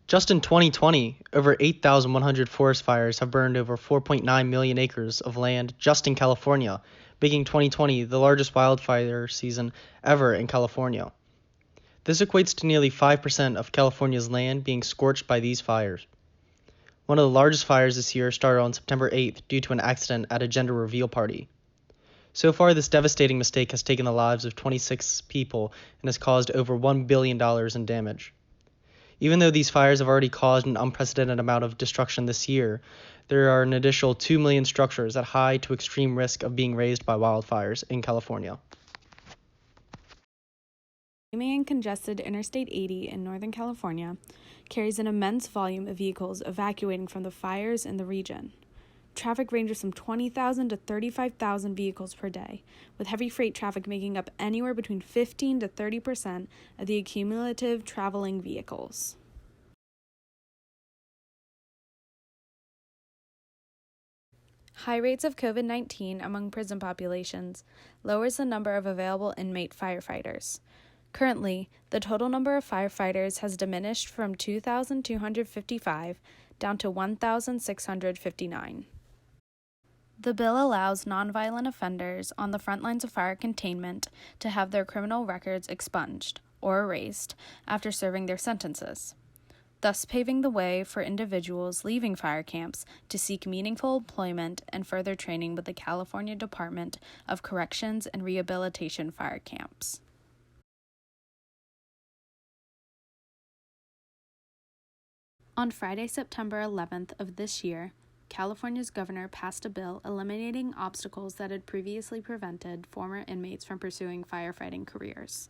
Just in 2020, over 8,100 forest fires have burned over 4.9 million acres of land just in California, making 2020 the largest wildfire season ever in California. This equates to nearly 5% of California's land being scorched by these fires. One of the largest fires this year started on September 8th due to an accident at a gender reveal party. So far, this devastating mistake has taken the lives of 26 people and has caused over $1 billion in damage. Even though these fires have already caused an unprecedented amount of destruction this year, there are an additional 2 million structures at high to extreme risk of being razed by wildfires in California. Flaming and congested Interstate 80 in Northern California carries an immense volume of vehicles evacuating from the fires in the region. Traffic ranges from 20,000 to 35,000 vehicles per day, with heavy freight traffic making up anywhere between 15 to 30% of the cumulative traveling vehicles. High rates of COVID-19 among prison populations lowers the number of available inmate firefighters. Currently, the total number of firefighters has diminished from 2,255 down to 1,659. The bill allows nonviolent offenders on the front lines of fire containment to have their criminal records expunged or erased after serving their sentences, thus paving the way for individuals leaving fire camps to seek meaningful employment and further training with the California Department of Corrections and Rehabilitation fire camps. On Friday, September 11th of this year, California's governor passed a bill eliminating obstacles that had previously prevented former inmates from pursuing firefighting careers.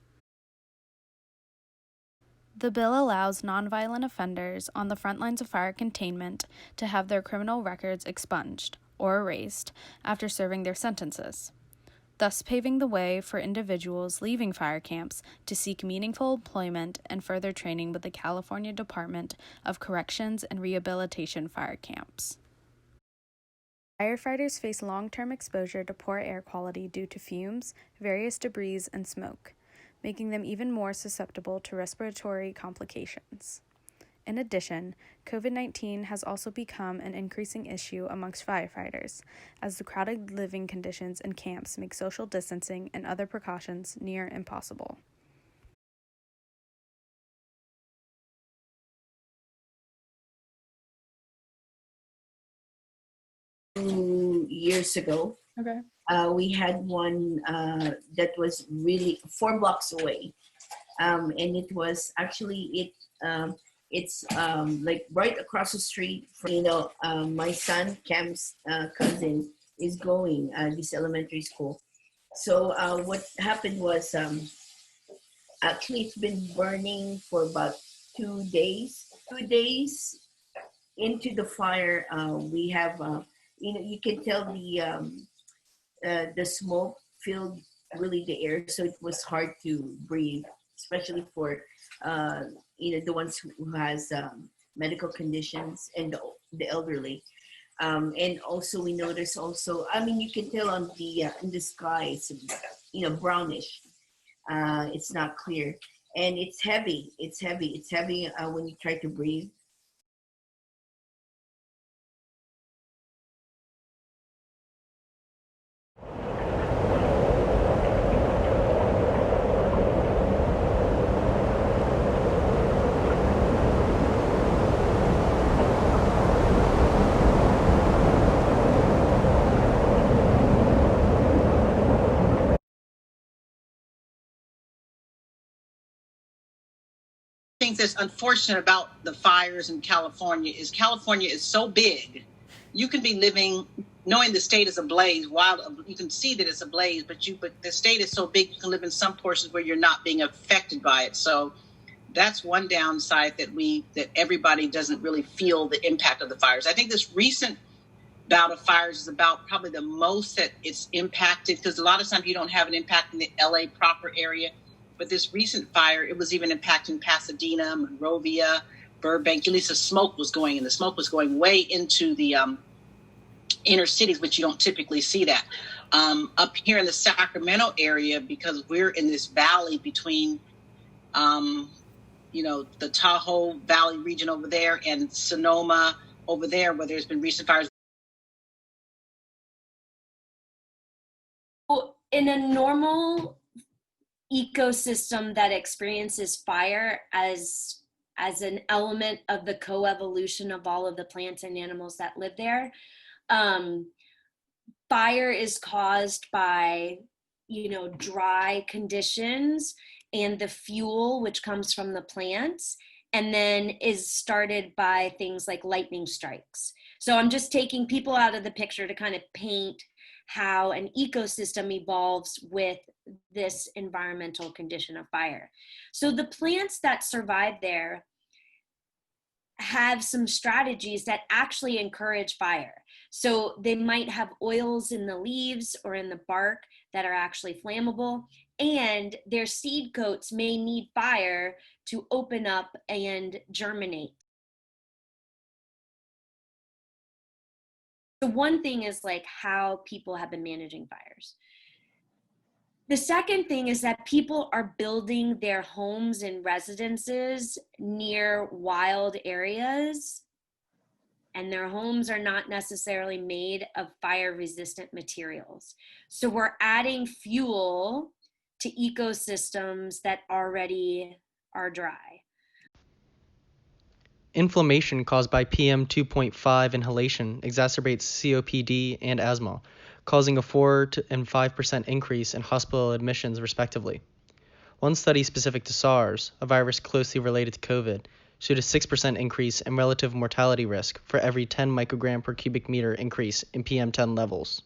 The bill allows nonviolent offenders on the front lines of fire containment to have their criminal records expunged or erased after serving their sentences, thus paving the way for individuals leaving fire camps to seek meaningful employment and further training with the California Department of Corrections and Rehabilitation fire camps. Firefighters face long-term exposure to poor air quality due to fumes, various debris, and smoke, making them even more susceptible to respiratory complications. In addition, COVID-19 has also become an increasing issue amongst firefighters, as the crowded living conditions in camps make social distancing and other precautions near impossible. Years ago, Okay. we had one that was really 4 blocks away, and it was actually it's like right across the street from, my son Cam's cousin is going this elementary school. So what happened was actually it's been burning for about 2 days. 2 days into the fire, we have you can tell the smoke filled really the air, so it was hard to breathe, especially for the ones who has medical conditions and the elderly. And also we notice also, you can tell on the in the sky, it's brownish. It's not clear, and it's heavy. It's heavy when you try to breathe. Things that's unfortunate about the fires in California is so big. You can be living knowing the state is ablaze. While you can see that it's ablaze, but the state is so big, you can live in some portions where you're not being affected by it. So that's one downside that everybody doesn't really feel the impact of the fires. I think this recent bout of fires is about probably the most that it's impacted, because a lot of times you don't have an impact in the LA proper area. But this recent fire, it was even impacting Pasadena, Monrovia, Burbank. At least the smoke was going way into the inner cities, which you don't typically see that. Up here in the Sacramento area, because we're in this valley between the Tahoe Valley region over there and Sonoma over there, where there's been recent fires. In a normal ecosystem that experiences fire as an element of the coevolution of all of the plants and animals that live there, fire is caused by dry conditions and the fuel which comes from the plants, and then is started by things like lightning strikes. So I'm just taking people out of the picture to kind of paint how an ecosystem evolves with this environmental condition of fire. So the plants that survive there have some strategies that actually encourage fire. So they might have oils in the leaves or in the bark that are actually flammable, and their seed coats may need fire to open up and germinate. The one thing is like how people have been managing fires. The second thing is that people are building their homes and residences near wild areas, and their homes are not necessarily made of fire-resistant materials. So we're adding fuel to ecosystems that already are dry. Inflammation caused by PM 2.5 inhalation exacerbates COPD and asthma, causing a 4 and 5% increase in hospital admissions respectively. One study specific to SARS, a virus closely related to COVID, showed a 6% increase in relative mortality risk for every 10 microgram per cubic meter increase in PM10 levels.